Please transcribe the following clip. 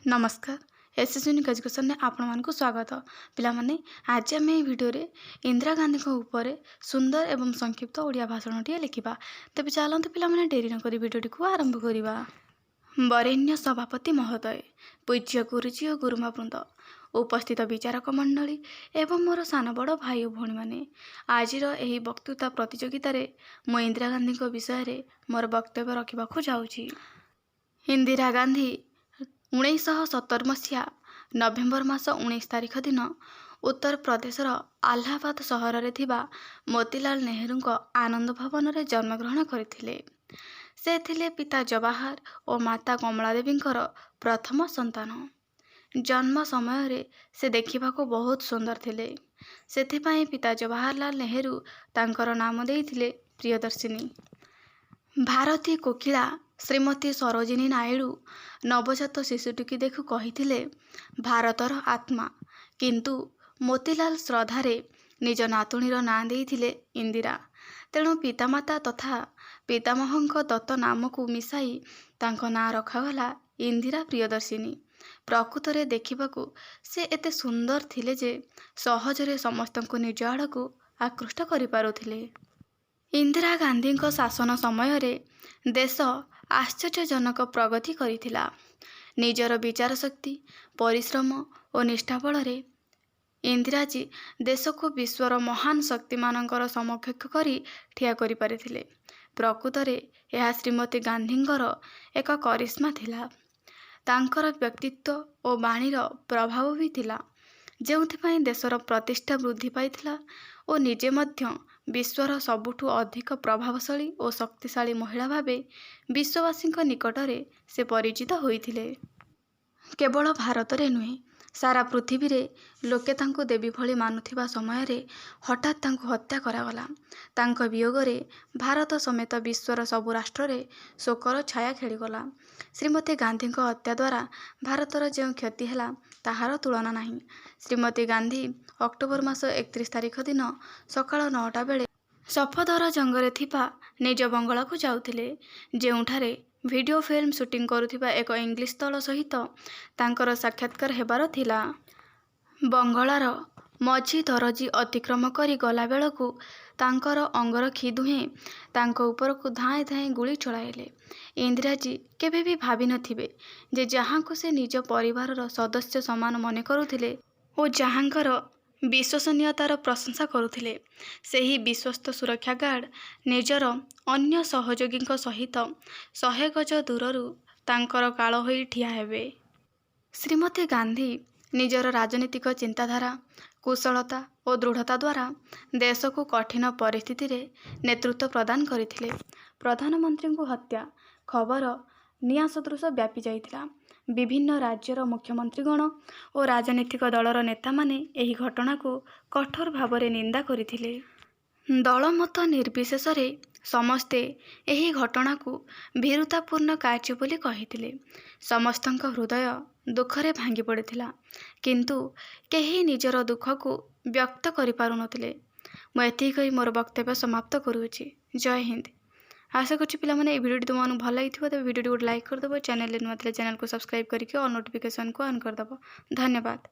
नमस्कार SS unique education में आपण मानक स्वागत पिलामाने आज आम भिडियो इंदिरा गांधी ऊपर सुंदर एवं संक्षिप्त ओडिया भाषणटीए लिखा तेज चलते पिलामाने डेरी नक भिडियोटी को आरंभ करवा। वरेण्य सभापति महोदय, पूज्य गुरुजी और गुरुमा वृंद, उपस्थित विचारक मंडली एवं मोर सान बड़ भाई और भौणी मैंने आज वक्तृता प्रतियोगित मु इंदिरा गांधी विषय मोर वक्तव्य रखा जाऊँगी। इंदिरा गांधी 1970 मसीहा नवेम्बर मास 19 तारिख दिन उत्तर प्रदेशर आलाहाबाद सहर में मोतीलाल नेहरू आनंद भवन में जन्मग्रहण करते। से थिले पिता जवाहर और माता कमला देवींकर प्रथम संतान। जन्म समय से देखा बहुत सुंदर थिले, सेथिपाई पिता जवाहरलाल नेहरू तांकर नाम देइथिले प्रियदर्शिनी। भारतीय कोकिला श्रीमती सरोजिनी नायडू नवजात शिशुटी देखु कही भारतर आत्मा, किंतु मोतीलाल श्रद्धारे निज नातुणीर ना देइथिले इंदिरा। तेणु पितामाता तथा पितामहଙ୍କ दत्त नाम को मिसाई तांको ना रखागला इंदिरा प्रियदर्शिनी। प्रकृतरे देखिबाकू से एते सुंदर थिले जे सहजरे समस्तଙ୍କୁ निज आड़कू आकृष्ट करि पारुथिले। इंदिरा गांधी शासन समय रे देश आश्चर्यजनक प्रगति करिथिला। निजर विचार शक्ति, परिश्रम और निष्ठा बल इंदिराजी देश को विश्वर महान शक्ति मानकर समकक्ष करी ठिया करि पारिथिले। प्रकृतरे यह श्रीमती गांधींकर एक करिश्मा थिला। तांकर व्यक्तित्व और वाणीर प्रभाव भी थिला, जेउथिपाई देशर प्रतिष्ठा वृद्धि पाइथिला और निजे मध्य विश्वर सबुठु अधिक प्रभावशाली और शक्तिशाली महिला भावे विश्ववासी निकटरे से परिचित होइथिले। केवल भारत रे नुहे, सारा पृथ्वी रे लोके तांको देवी भली मानुथिबा समय रे हठात तांको हत्या करागला। तांको वियोग रे भारत समेत विश्वर सबु राष्ट्र रे शोकर छाया खेलीगला। श्रीमती गांधी हत्या द्वारा भारतर जो क्षति है ताहार तुलना नहीं। श्रीमती गांधी अक्टोबर मास 31 तारिख दिन सकाळ 9टा बेले सफदर जंगरे थिपा निज बंगला को जाउथिले, जेउठारे वीडियो फिल्म शूटिंग करुथिबा एक इंग्लिश दल सहित तांकर साक्षात्कार हेबार थिला। बंगलार मझी दरजी अतिक्रम करी गला बेलकू तांकर अंगरक्षी दुहे तांको उपरकू धाए धाए गुली चलाइले। इंदिराजी केबे भी भाभी नथिबे जे जहांको से निज परिवारर सदस्य समान मने करुथिले और जहांकर विश्वसनीयतार प्रशंसा करुथिले, सेही विश्वस्त सुरक्षा गार्ड निजर अन्य सहयोगी सहित 100 गज दूररू तांकर काल होई ठिया हेबे। श्रीमती गांधी निजर राजनीतिक चिंताधारा, कुशलता और दृढ़ता द्वारा देश को कठिन परिस्थिति रे नेतृत्व प्रदान करथिले। प्रधानमंत्री को हत्या खबर निया सदृश व्यापी जाइथिला। विभिन्न राज्यर मुख्यमंत्रीगण और राजनीतिक दलर नेता माने एही घटना को कठोर भावरे निंदा करथिले। दलमत निर्विशेष रे समस्ते एही घटना को भीरुतापूर्ण कार्य बोली कहिथिले। समस्तଙ୍କ हृदय दुखरे भांगी पड़िथिला, किंतु केही निजर दुख को व्यक्त करि पारु नथिले। मु एथि कहि मोर वक्तव्य समाप्त करूछि। जय हिंद। आशा करछि पिला माने ए वीडियो तुमन भल लागिथिबो त वीडियो को लाइक कर देबो। चैनल नुआ चैनल को सब्सक्राइब करके और नोटिफिकेशन को ऑन कर देबो। धन्यवाद।